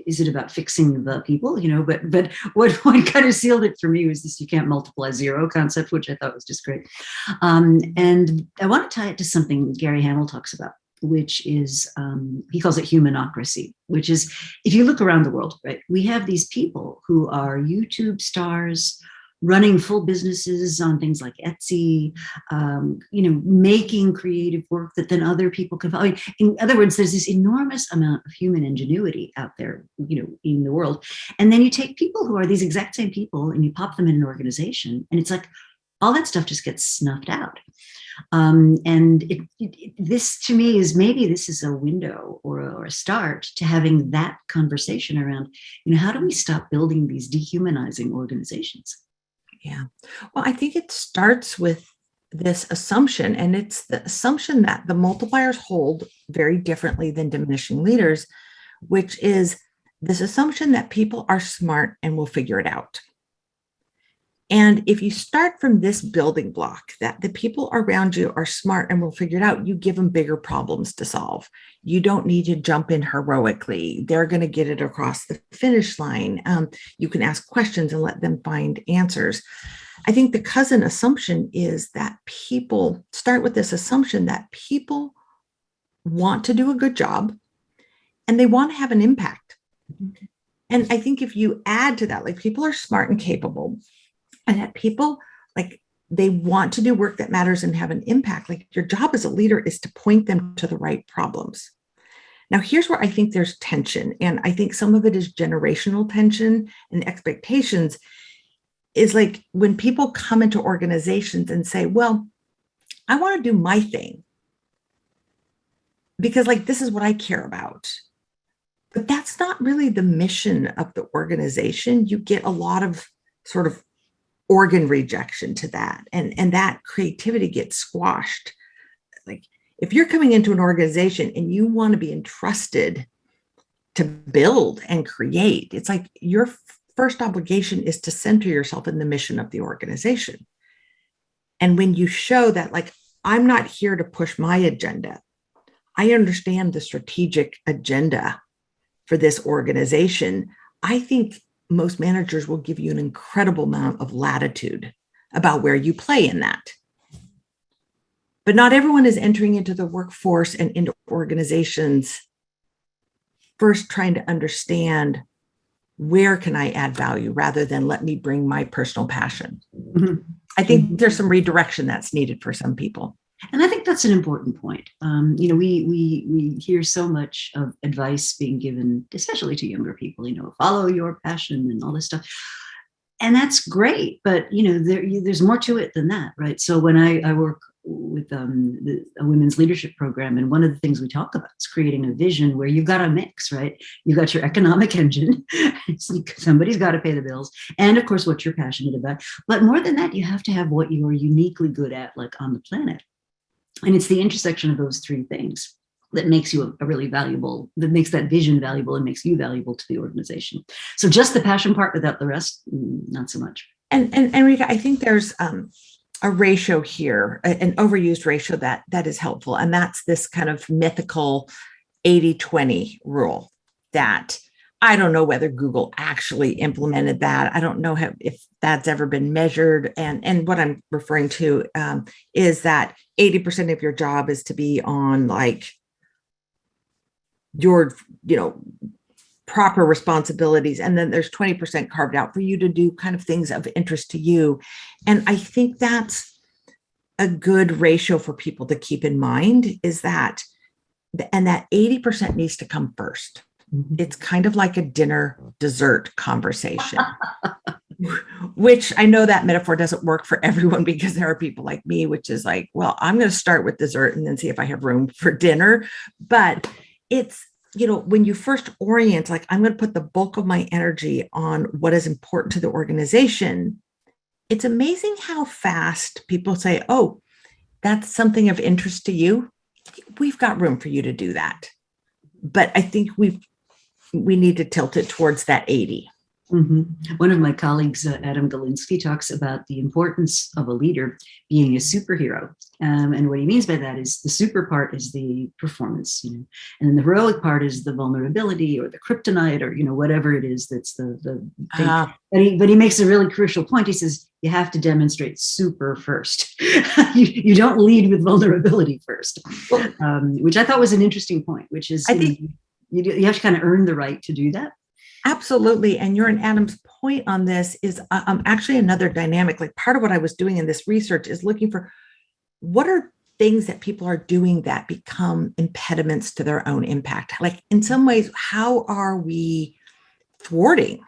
S1: is it about fixing the people, but what kind of sealed it for me was this "you can't multiply zero" concept, which I thought was just great. And I want to tie it to something Gary Hamel talks about, which is, he calls it humanocracy, which is, if you look around the world, right, we have these people who are YouTube stars, running full businesses on things like Etsy, making creative work that then other people can follow. In other words, there's this enormous amount of human ingenuity out there, in the world. And then you take people who are these exact same people and you pop them in an organization, and it's like all that stuff just gets snuffed out. And this to me is, maybe this is a window or a start to having that conversation around, how do we stop building these dehumanizing organizations?
S2: Yeah. Well, I think it starts with this assumption, and it's the assumption that the multipliers hold very differently than diminishing leaders, which is this assumption that people are smart and will figure it out. And if you start from this building block, that the people around you are smart and will figure it out, you give them bigger problems to solve. You don't need to jump in heroically. They're going to get it across the finish line. You can ask questions and let them find answers. I think the cousin assumption is that people start with this assumption that people want to do a good job and they want to have an impact. Mm-hmm. And I think if you add to that, like, people are smart and capable, and that people, like, they want to do work that matters and have an impact. Like, your job as a leader is to point them to the right problems. Now, here's where I think there's tension. And I think some of it is generational tension and expectations, is like when people come into organizations and say, well, I want to do my thing because, like, this is what I care about. But that's not really the mission of the organization. You get a lot of sort of organ rejection to that, and that creativity gets squashed. Like, if you're coming into an organization and you want to be entrusted to build and create, it's like your first obligation is to center yourself in the mission of the organization. And when you show that, like, I'm not here to push my agenda, I understand the strategic agenda for this organization, I think most managers will give you an incredible amount of latitude about where you play in that. But not everyone is entering into the workforce and into organizations first trying to understand, where can I add value, rather than let me bring my personal passion. Mm-hmm. I think there's some redirection that's needed for some people.
S1: And I think that's an important point. We hear so much of advice being given, especially to younger people, follow your passion and all this stuff. And that's great, but there's more to it than that, right? So when I work with a women's leadership program, and one of the things we talk about is creating a vision where you've got a mix, right? You've got your economic engine, somebody's got to pay the bills, and of course what you're passionate about. But more than that, you have to have what you are uniquely good at, like on the planet. And it's the intersection of those three things that makes you a really valuable, that makes that vision valuable and makes you valuable to the organization. So just the passion part without the rest, not so much.
S2: And Rita, I think there's a ratio here, an overused ratio that is helpful. And that's this kind of mythical 80-20 rule. that I don't know whether Google actually implemented that. I don't know if that's ever been measured. And what I'm referring to is that 80% of your job is to be on like your, proper responsibilities. And then there's 20% carved out for you to do kind of things of interest to you. And I think that's a good ratio for people to keep in mind, is that, and that 80% needs to come first. It's kind of like a dinner dessert conversation, which I know that metaphor doesn't work for everyone, because there are people like me, which is like, well, I'm going to start with dessert and then see if I have room for dinner. But it's, when you first orient, like, I'm going to put the bulk of my energy on what is important to the organization. It's amazing how fast people say, oh, that's something of interest to you. We've got room for you to do that. But I think we need to tilt it towards that 80.
S1: Mm-hmm. One of my colleagues, Adam Galinsky, talks about the importance of a leader being a superhero. And what he means by that is the super part is the performance, and then the heroic part is the vulnerability or the kryptonite or, whatever it is that's the thing. But he makes a really crucial point. He says, you have to demonstrate super first. you don't lead with vulnerability first, which I thought was an interesting point, which is, I think you have to kind of earn the right to do that.
S2: Absolutely. And your and Adam's point on this is actually another dynamic. Like, part of what I was doing in this research is looking for what are things that people are doing that become impediments to their own impact. Like, in some ways, how are we thwarting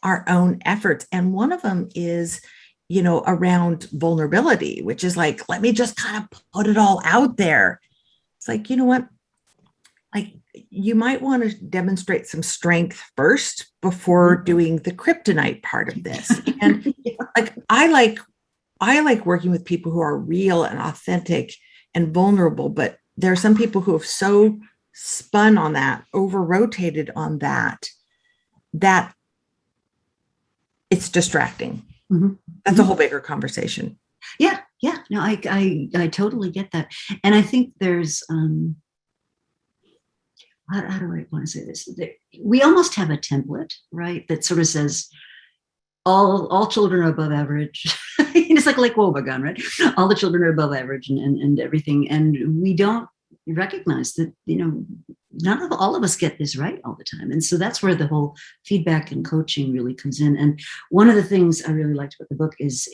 S2: our own efforts? And one of them is, around vulnerability, which is like, let me just kind of put it all out there. It's like, you know what? Like, you might want to demonstrate some strength first before doing the kryptonite part of this. And like, I like working with people who are real and authentic and vulnerable, but there are some people who have so spun on that, over rotated on that it's distracting. Mm-hmm. That's a whole bigger conversation.
S1: Yeah. No, I totally get that. And I think there's, how do I want to say this? We almost have a template, right, that sort of says all children are above average. It's like Wobegon, right? All the children are above average and everything. And we don't recognize that, all of us get this right all the time. And so that's where the whole feedback and coaching really comes in. And one of the things I really liked about the book is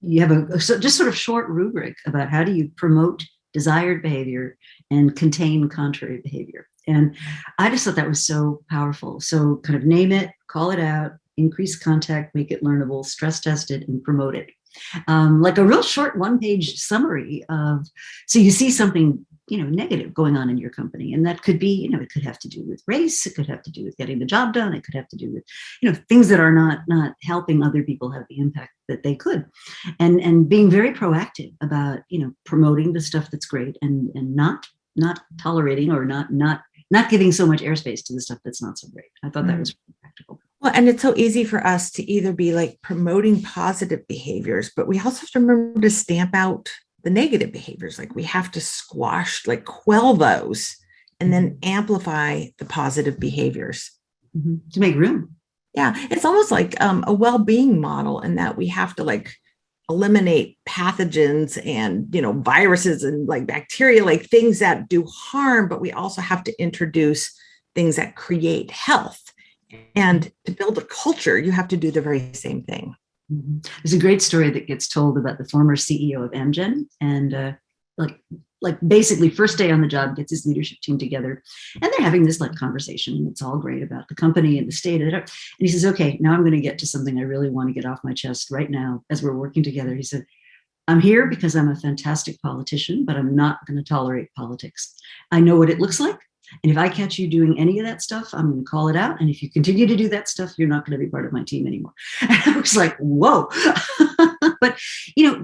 S1: you have a just sort of short rubric about how do you promote desired behavior and contain contrary behavior. And I just thought that was so powerful. So kind of name it, call it out, increase contact, make it learnable, stress test it, and promote it. Like a real short one-page summary of, so you see something, negative going on in your company. And that could be, it could have to do with race. It could have to do with getting the job done. It could have to do with, things that are not helping other people have the impact that they could. And being very proactive about, promoting the stuff that's great and not tolerating or not giving so much airspace to the stuff that's not so great. I thought that was really practical.
S2: Well, and it's so easy for us to either be like promoting positive behaviors, but we also have to remember to stamp out the negative behaviors. Like, we have to quell those and then amplify the positive behaviors.
S1: Mm-hmm. To make room.
S2: Yeah. It's almost like a well-being model, in that we have to eliminate pathogens and, viruses and bacteria, things that do harm, but we also have to introduce things that create health. And to build a culture, you have to do the very same thing.
S1: Mm-hmm. There's a great story that gets told about the former CEO of Amgen, and basically first day on the job, gets his leadership team together, and they're having this conversation, and it's all great about the company and the state of it. And he says, okay, now I'm going to get to something I really want to get off my chest right now as we're working together. He said, I'm here because I'm a fantastic politician, but I'm not going to tolerate politics. I know what it looks like. And if I catch you doing any of that stuff, I'm going to call it out. And if you continue to do that stuff, you're not going to be part of my team anymore. And I was like, whoa. But,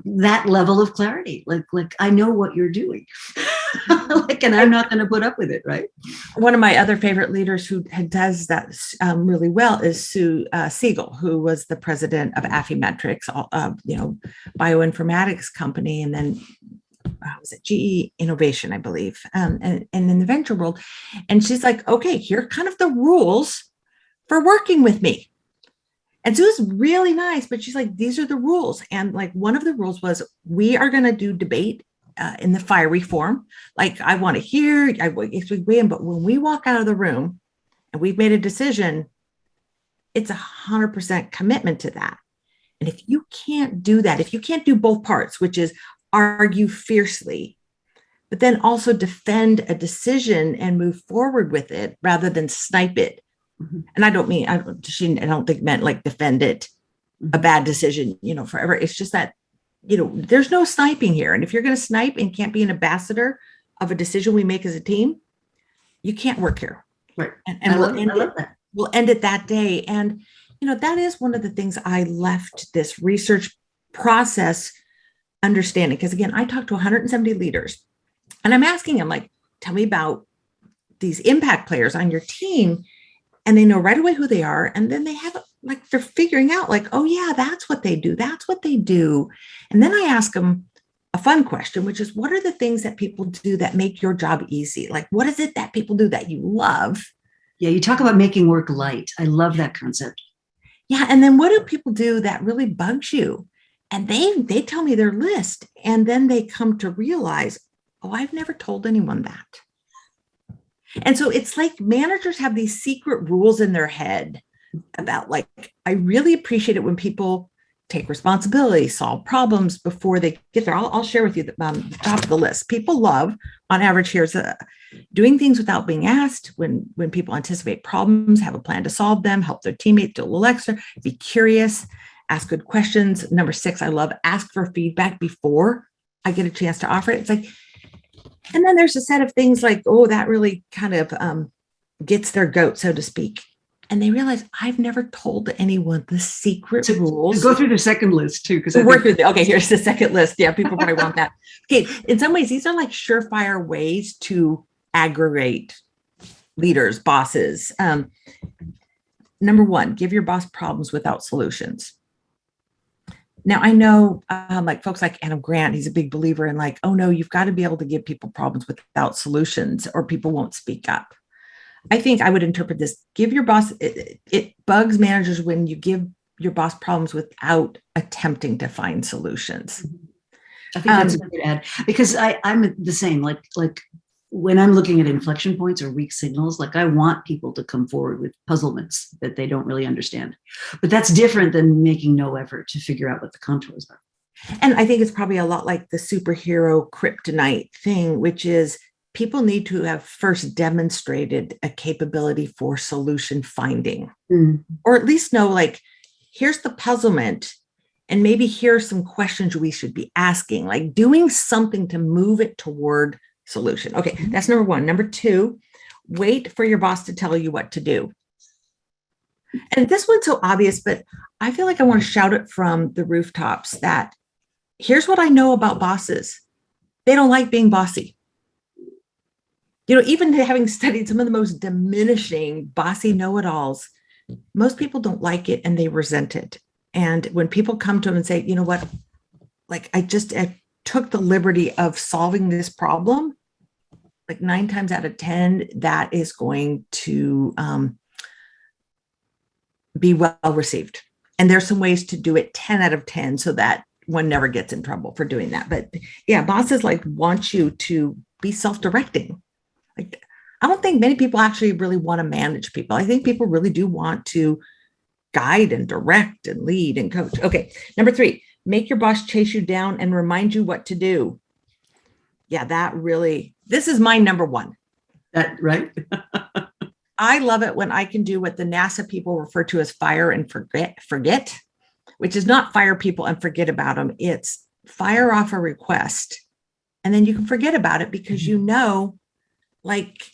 S1: that level of clarity, like I know what you're doing. And I'm not going to put up with it, right?
S2: One of my other favorite leaders who does that really well is Siegel, who was the president of Affymetrix, bioinformatics company, and then was it GE Innovation, I believe, and in the venture world. And she's like, okay, here are kind of the rules for working with me. And so it was really nice, but she's like, these are the rules. And like one of the rules was, we are going to do debate in the fiery form. Like, I want to hear, but when we walk out of the room and we've made a decision, it's 100% commitment to that. And if you can't do that, if you can't do both parts, which is argue fiercely, but then also defend a decision and move forward with it rather than snipe it. Mm-hmm. And I don't think meant like defend it, a bad decision, forever. It's just that, there's no sniping here. And if you're going to snipe and can't be an ambassador of a decision we make as a team, you can't work here.
S1: Right.
S2: And we'll end it that day. And, that is one of the things I left this research process understanding. Because again, I talked to 170 leaders and I'm asking them, like, tell me about these impact players on your team. And they know right away who they are. And then they have, like, they're figuring out, like, oh yeah, that's what they do. That's what they do. And then I ask them a fun question, which is, what are the things that people do that make your job easy? Like, what is it that people do that you love?
S1: Yeah, you talk about making work light. I love that concept.
S2: Yeah. And then what do people do that really bugs you? And they tell me their list. And then they come to realize, oh, I've never told anyone that. And so it's like managers have these secret rules in their head about, like, I really appreciate it when people take responsibility, solve problems before they get there. I'll share with you the top of the list. People love, on average, here's doing things without being asked, when people anticipate problems, have a plan to solve them, help their teammates do a little extra, be curious, ask good questions. Number 6, I love ask for feedback before I get a chance to offer it. It's like, and then there's a set of things like, oh, that really kind of gets their goat, so to speak. And they realize, I've never told anyone the secret rules.
S1: Go through the second list too.
S2: Okay, here's the second list. Yeah, people probably want that. Okay, in some ways, these are like surefire ways to aggravate leaders, bosses. Number 1, give your boss problems without solutions. Now, I know like folks like Adam Grant, he's a big believer in, like, oh no, you've got to be able to give people problems without solutions or people won't speak up. I think I would interpret this, give your boss, it bugs managers when you give your boss problems without attempting to find solutions.
S1: I think that's a good add, because I'm the same, like when I'm looking at inflection points or weak signals, like, I want people to come forward with puzzlements that they don't really understand. But that's different than making no effort to figure out what the contours are.
S2: And I think it's probably a lot like the superhero kryptonite thing, which is people need to have first demonstrated a capability for solution finding, or at least know, like, here's the puzzlement, and maybe here's some questions we should be asking, like doing something to move it toward solution. Okay, that's number 1. Number 2, wait for your boss to tell you what to do. And this one's so obvious, but I feel like I want to shout it from the rooftops that here's what I know about bosses. They don't like being bossy. Even having studied some of the most diminishing bossy know-it-alls, most people don't like it and they resent it. And when people come to them and say, you know what, like, I took the liberty of solving this problem, like 9 times out of 10, that is going to be well received. And there's some ways to do it 10 out of 10 so that one never gets in trouble for doing that. But yeah, bosses like want you to be self-directing. Like, I don't think many people actually really want to manage people. I think people really do want to guide and direct and lead and coach. Okay, number 3, make your boss chase you down and remind you what to do. Yeah, this is my number 1.
S1: That right?
S2: I love it when I can do what the NASA people refer to as fire and forget, which is not fire people and forget about them. It's fire off a request, and then you can forget about it because like,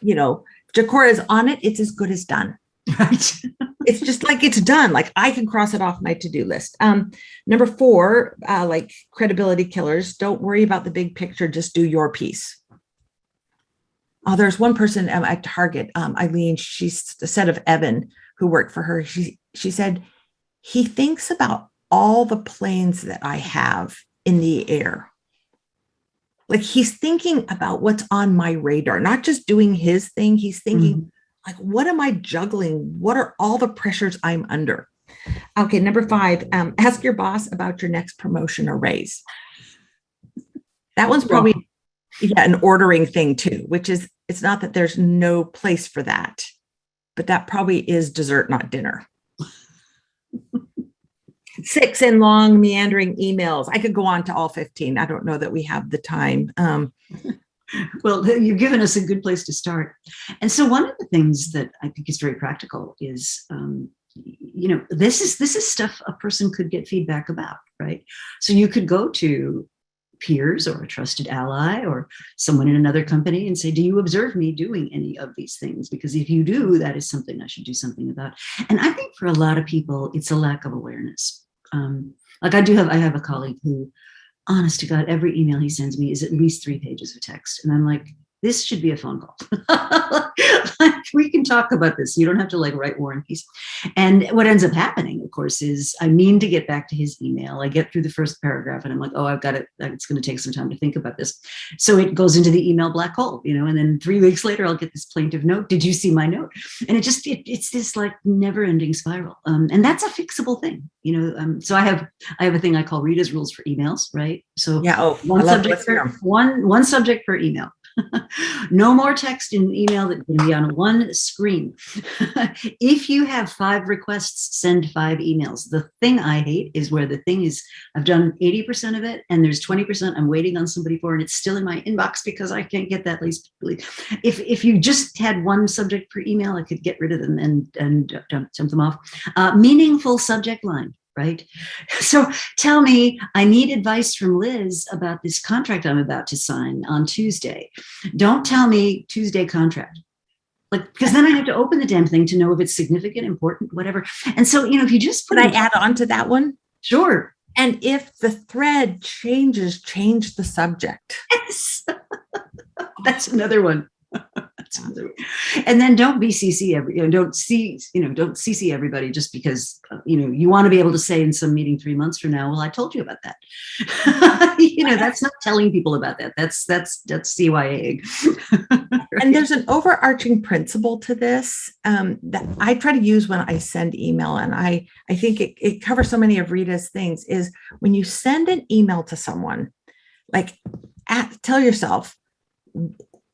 S2: Jacora is on it. It's as good as done.
S1: Right.
S2: It's just like, it's done. Like, I can cross it off my to-do list. Number 4, like credibility killers, don't worry about the big picture. Just do your piece. Oh, there's one person at Target, Eileen, she's said of Evan, who worked for her. She said, he thinks about all the planes that I have in the air. like he's thinking about what's on my radar, not just doing his thing. He's thinking, like, what am I juggling? What are all the pressures I'm under? Okay, number 5, ask your boss about your next promotion or raise. That one's probably an ordering thing too, which is, it's not that there's no place for that, but that probably is dessert, not dinner. 6, in long meandering emails. I could go on to all 15. I don't know that we have the time.
S1: Well, you've given us a good place to start. And so one of the things that I think is very practical is, this is stuff a person could get feedback about, right? So you could go to peers or a trusted ally or someone in another company and say, do you observe me doing any of these things? Because if you do, that is something I should do something about. And I think for a lot of people, it's a lack of awareness. Like I have a colleague who, honest to God, every email he sends me is at least 3 pages of text. And I'm like, this should be a phone call. Like, we can talk about this. You don't have to like write War and Peace. And what ends up happening, of course, is I mean to get back to his email. I get through the first paragraph and I'm like, oh, I've got it. It's going to take some time to think about this. So it goes into the email black hole, and then 3 weeks later, I'll get this plaintive note. Did you see my note? And it's this like never ending spiral. And that's a fixable thing, so I have a thing I call Rita's rules for emails, right? So one subject per email. No more text in an email that can be on one screen. If you have 5 requests, send 5 emails. The thing I hate is where the thing is, I've done 80% of it and there's 20% I'm waiting on somebody for, and it's still in my inbox because I can't get that least. If you just had 1 subject per email, I could get rid of them and dump them off. Meaningful subject line. Right. So tell me, I need advice from Liz about this contract I'm about to sign on Tuesday. Don't tell me Tuesday contract. Because then I have to open the damn thing to know if it's significant, important, whatever. And so, if you just
S2: put Can I add on to that one?
S1: Sure.
S2: And if the thread changes, change the subject.
S1: Yes. That's another one. And then don't BCC don't CC everybody just because you want to be able to say in some meeting 3 months from now, well, I told you about that. That's not telling people about that. That's CYA. Right?
S2: And there's an overarching principle to this that I try to use when I send email, and I think it covers so many of Rita's things. Is when you send an email to someone, tell yourself,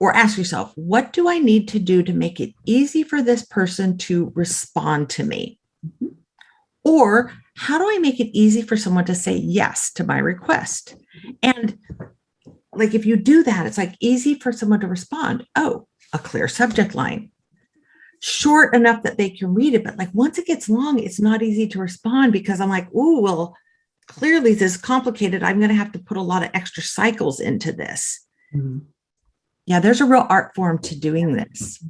S2: or ask yourself, what do I need to do to make it easy for this person to respond to me? Mm-hmm. Or how do I make it easy for someone to say yes to my request? And if you do that, it's easy for someone to respond. Oh, a clear subject line, short enough that they can read it. But once it gets long, it's not easy to respond because I'm oh, well, clearly this is complicated. I'm going to have to put a lot of extra cycles into this. Mm-hmm. Yeah, there's a real art form to doing this.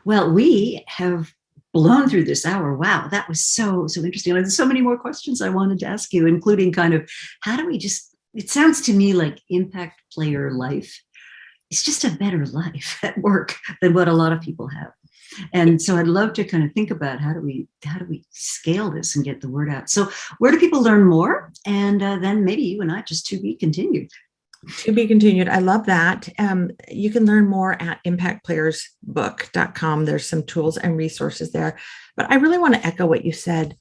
S1: Well, we have blown through this hour. Wow, that was so interesting. There's so many more questions I wanted to ask you, including kind of how do we it sounds to me like impact player life is just a better life at work than what a lot of people have. And so I'd love to kind of think about how do we scale this and get the word out. So where do people learn more? And then maybe you and I just to be continued.
S2: To be continued. I love that. You can learn more at impactplayersbook.com. There's some tools and resources there. But I really want to echo what you said.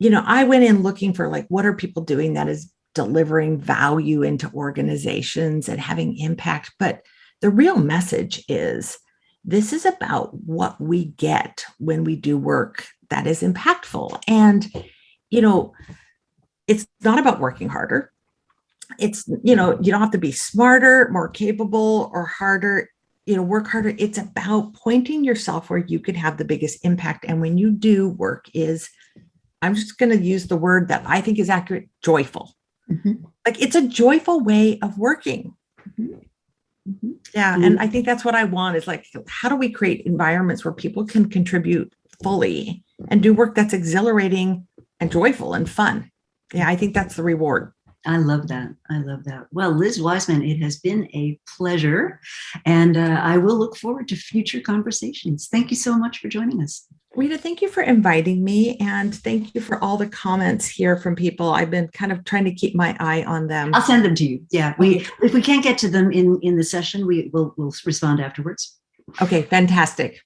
S2: I went in looking for what are people doing that is delivering value into organizations and having impact. But the real message is this is about what we get when we do work that is impactful. And, it's not about working harder. It's, you don't have to be smarter, more capable, or harder, work harder. It's about pointing yourself where you could have the biggest impact. And when you do, work is, I'm just going to use the word that I think is accurate, joyful. Mm-hmm. It's a joyful way of working. Mm-hmm. Mm-hmm. Yeah. Mm-hmm. And I think that's what I want is how do we create environments where people can contribute fully and do work that's exhilarating and joyful and fun? Yeah, I think that's the reward.
S1: I love that. Well, Liz Wiseman, it has been a pleasure, and I will look forward to future conversations. Thank you so much for joining us.
S2: Rita, thank you for inviting me, and thank you for all the comments here from people. I've been kind of trying to keep my eye on them.
S1: I'll send them to you. Yeah, if we can't get to them in the session, we'll respond afterwards.
S2: Okay, fantastic.